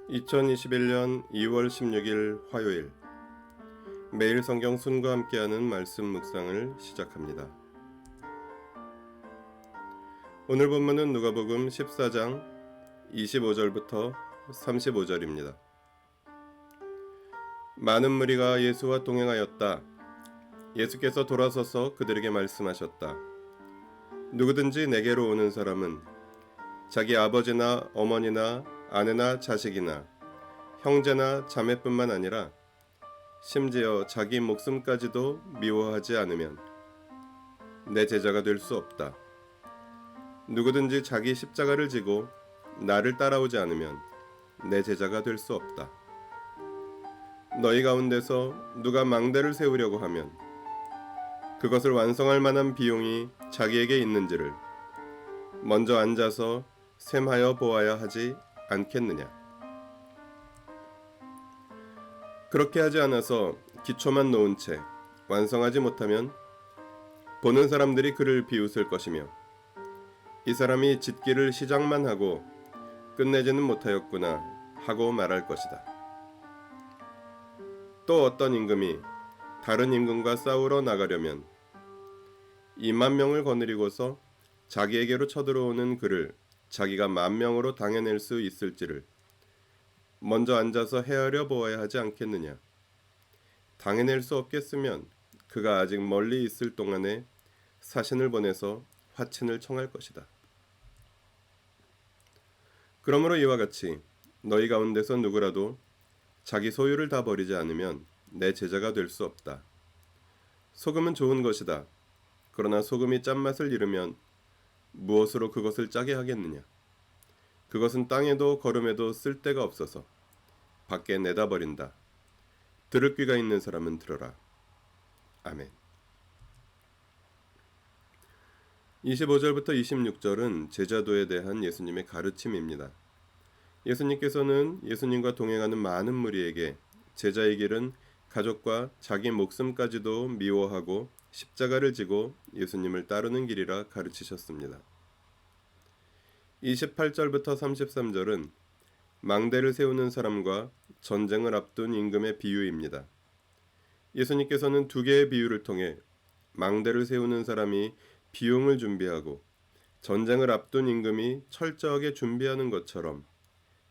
2021년 2월 16일 화요일, 매일 성경 순과 함께하는 말씀 묵상을 시작합니다. 오늘 본문은 누가복음 14장 25절부터 35절입니다. 많은 무리가 예수와 동행하였다. 예수께서 돌아서서 그들에게 말씀하셨다. 누구든지 내게로 오는 사람은 자기 아버지나 어머니나 아내나 자식이나 형제나 자매뿐만 아니라 심지어 자기 목숨까지도 미워하지 않으면 내 제자가 될 수 없다. 누구든지 자기 십자가를 지고 나를 따라오지 않으면 내 제자가 될 수 없다. 너희 가운데서 누가 망대를 세우려고 하면 그것을 완성할 만한 비용이 자기에게 있는지를 먼저 앉아서 셈하여 보아야 하지 않겠느냐. 그렇게 하지 않아서 기초만 놓은 채 완성하지 못하면 보는 사람들이 그를 비웃을 것이며 이 사람이 짓기를 시작만 하고 끝내지는 못하였구나 하고 말할 것이다. 또 어떤 임금이 다른 임금과 싸우러 나가려면 2만 명을 거느리고서 자기에게로 쳐들어오는 그를 자기가 10,000명으로 당해낼 수 있을지를 먼저 앉아서 헤아려 보아야 하지 않겠느냐. 당해낼 수 없겠으면 그가 아직 멀리 있을 동안에 사신을 보내서 화친을 청할 것이다. 그러므로 이와 같이 너희 가운데서 누구라도 자기 소유를 다 버리지 않으면 내 제자가 될 수 없다. 소금은 좋은 것이다. 그러나 소금이 짠맛을 잃으면 무엇으로 그것을 짜게 하겠느냐. 그것은 땅에도 거름에도 쓸데가 없어서 밖에 내다버린다. 들을 귀가 있는 사람은 들어라. 아멘. 25절부터 26절은 제자도에 대한 예수님의 가르침입니다. 예수님께서는 예수님과 동행하는 많은 무리에게 제자의 길은 가족과 자기 목숨까지도 미워하고 십자가를 지고 예수님을 따르는 길이라 가르치셨습니다. 28절부터 33절은 망대를 세우는 사람과 전쟁을 앞둔 임금의 비유입니다. 예수님께서는 두 개의 비유를 통해 망대를 세우는 사람이 비용을 준비하고 전쟁을 앞둔 임금이 철저하게 준비하는 것처럼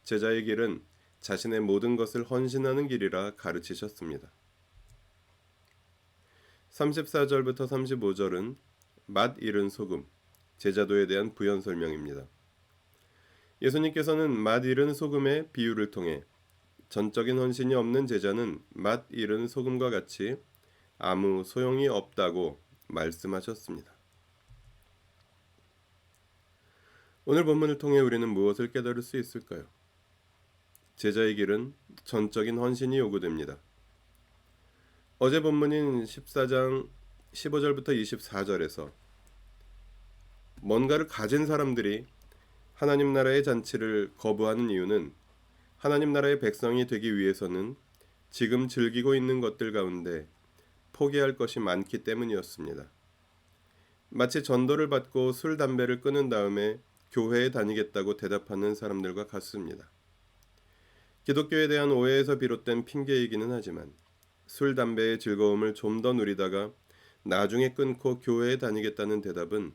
제자의 길은 자신의 모든 것을 헌신하는 길이라 가르치셨습니다. 34절부터 35절은 맛 잃은 소금, 제자도에 대한 부연 설명입니다. 예수님께서는 맛 잃은 소금의 비유를 통해 전적인 헌신이 없는 제자는 맛 잃은 소금과 같이 아무 소용이 없다고 말씀하셨습니다. 오늘 본문을 통해 우리는 무엇을 깨달을 수 있을까요? 제자의 길은 전적인 헌신이 요구됩니다. 어제 본문인 14장 15절부터 24절에서 뭔가를 가진 사람들이 하나님 나라의 잔치를 거부하는 이유는 하나님 나라의 백성이 되기 위해서는 지금 즐기고 있는 것들 가운데 포기할 것이 많기 때문이었습니다. 마치 전도를 받고 술, 담배를 끊은 다음에 교회에 다니겠다고 대답하는 사람들과 같습니다. 기독교에 대한 오해에서 비롯된 핑계이기는 하지만 술, 담배의 즐거움을 좀 더 누리다가 나중에 끊고 교회에 다니겠다는 대답은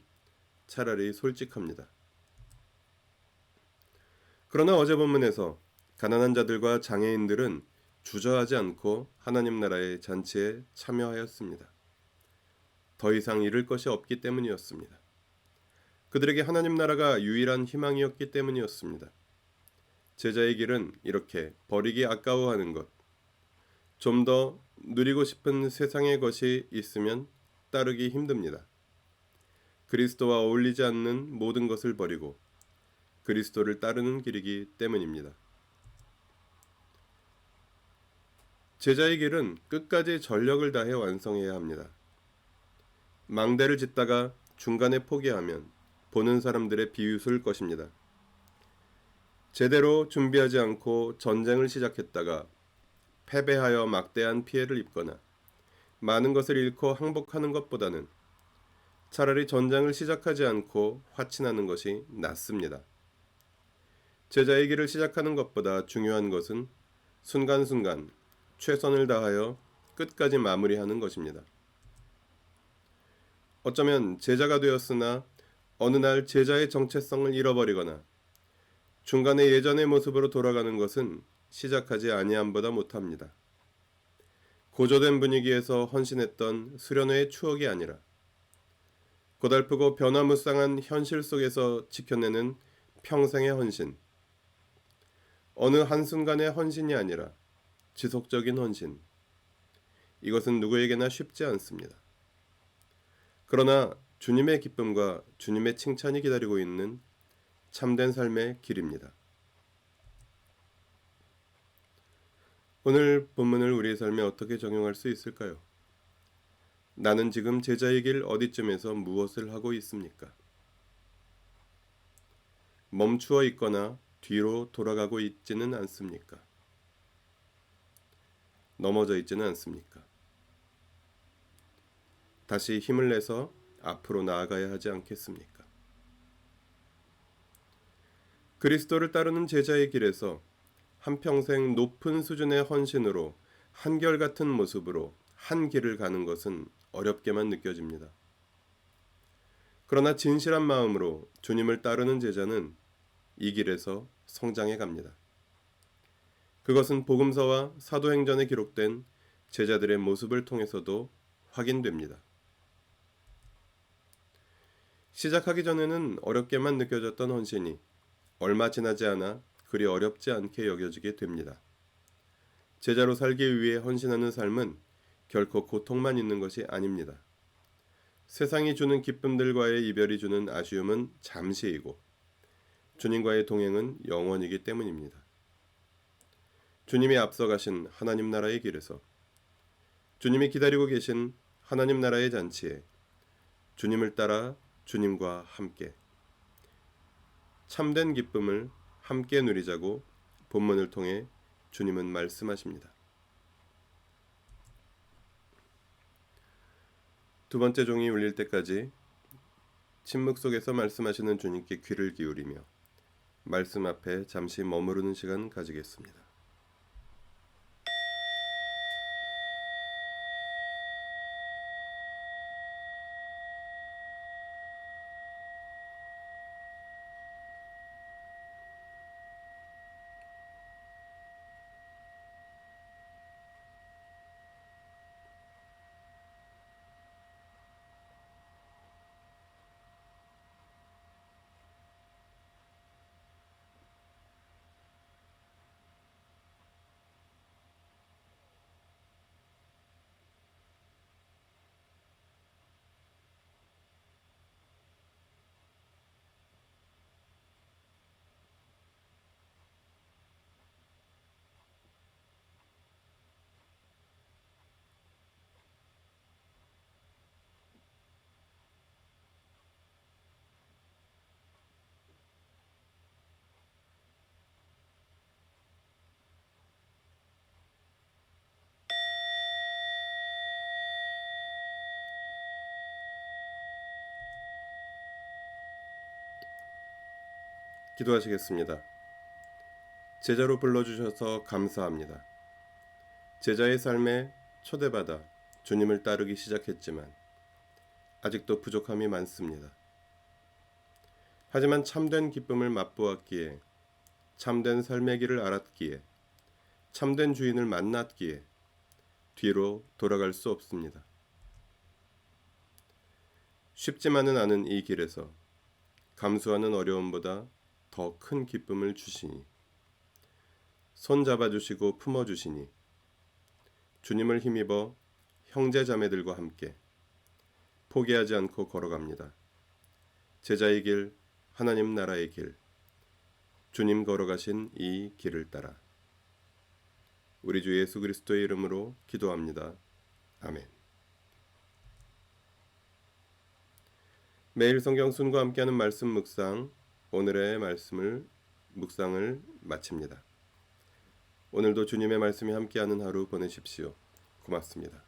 차라리 솔직합니다. 그러나 어제 본문에서 가난한 자들과 장애인들은 주저하지 않고 하나님 나라의 잔치에 참여하였습니다. 더 이상 잃을 것이 없기 때문이었습니다. 그들에게 하나님 나라가 유일한 희망이었기 때문이었습니다. 제자의 길은 이렇게 버리기 아까워하는 것, 좀 더 누리고 싶은 세상의 것이 있으면 따르기 힘듭니다. 그리스도와 어울리지 않는 모든 것을 버리고 그리스도를 따르는 길이기 때문입니다. 제자의 길은 끝까지 전력을 다해 완성해야 합니다. 망대를 짓다가 중간에 포기하면 보는 사람들의 비웃을 것입니다. 제대로 준비하지 않고 전쟁을 시작했다가 패배하여 막대한 피해를 입거나 많은 것을 잃고 항복하는 것보다는 차라리 전쟁을 시작하지 않고 화친하는 것이 낫습니다. 제자의 길을 시작하는 것보다 중요한 것은 순간순간 최선을 다하여 끝까지 마무리하는 것입니다. 어쩌면 제자가 되었으나 어느 날 제자의 정체성을 잃어버리거나 중간에 예전의 모습으로 돌아가는 것은 시작하지 아니함보다 못합니다. 고조된 분위기에서 헌신했던 수련회의 추억이 아니라 고달프고 변화무쌍한 현실 속에서 지켜내는 평생의 헌신, 어느 한순간의 헌신이 아니라 지속적인 헌신, 이것은 누구에게나 쉽지 않습니다. 그러나 주님의 기쁨과 주님의 칭찬이 기다리고 있는 참된 삶의 길입니다. 오늘 본문을 우리의 삶에 어떻게 적용할 수 있을까요? 나는 지금 제자의 길 어디쯤에서 무엇을 하고 있습니까? 멈추어 있거나 뒤로 돌아가고 있지는 않습니까? 넘어져 있지는 않습니까? 다시 힘을 내서 앞으로 나아가야 하지 않겠습니까? 그리스도를 따르는 제자의 길에서 한평생 높은 수준의 헌신으로 한결같은 모습으로 한 길을 가는 것은 어렵게만 느껴집니다. 그러나 진실한 마음으로 주님을 따르는 제자는 이 길에서 성장해 갑니다. 그것은 복음서와 사도행전에 기록된 제자들의 모습을 통해서도 확인됩니다. 시작하기 전에는 어렵게만 느껴졌던 헌신이 얼마 지나지 않아 그리 어렵지 않게 여겨지게 됩니다. 제자로 살기 위해 헌신하는 삶은 결코 고통만 있는 것이 아닙니다. 세상이 주는 기쁨들과의 이별이 주는 아쉬움은 잠시이고 주님과의 동행은 영원이기 때문입니다. 주님이 앞서가신 하나님 나라의 길에서, 주님이 기다리고 계신 하나님 나라의 잔치에 주님을 따라 주님과 함께 참된 기쁨을 함께 누리자고 본문을 통해 주님은 말씀하십니다. 두 번째 종이 울릴 때까지 침묵 속에서 말씀하시는 주님께 귀를 기울이며 말씀 앞에 잠시 머무르는 시간 가지겠습니다. 기도하시겠습니다. 제자로 불러주셔서 감사합니다. 제자의 삶에 초대받아 주님을 따르기 시작했지만 아직도 부족함이 많습니다. 하지만 참된 기쁨을 맛보았기에, 참된 삶의 길을 알았기에, 참된 주인을 만났기에 뒤로 돌아갈 수 없습니다. 쉽지만은 않은 이 길에서 감수하는 어려움보다 더 큰 기쁨을 주시니, 손 잡아주시고 품어주시니, 주님을 힘입어 형제 자매들과 함께 포기하지 않고 걸어갑니다. 제자의 길, 하나님 나라의 길, 주님 걸어가신 이 길을 따라. 우리 주 예수 그리스도의 이름으로 기도합니다. 아멘. 매일 성경 순과 함께하는 말씀 묵상, 오늘의 묵상을 마칩니다. 오늘도 주님의 말씀이 함께하는 하루 보내십시오. 고맙습니다.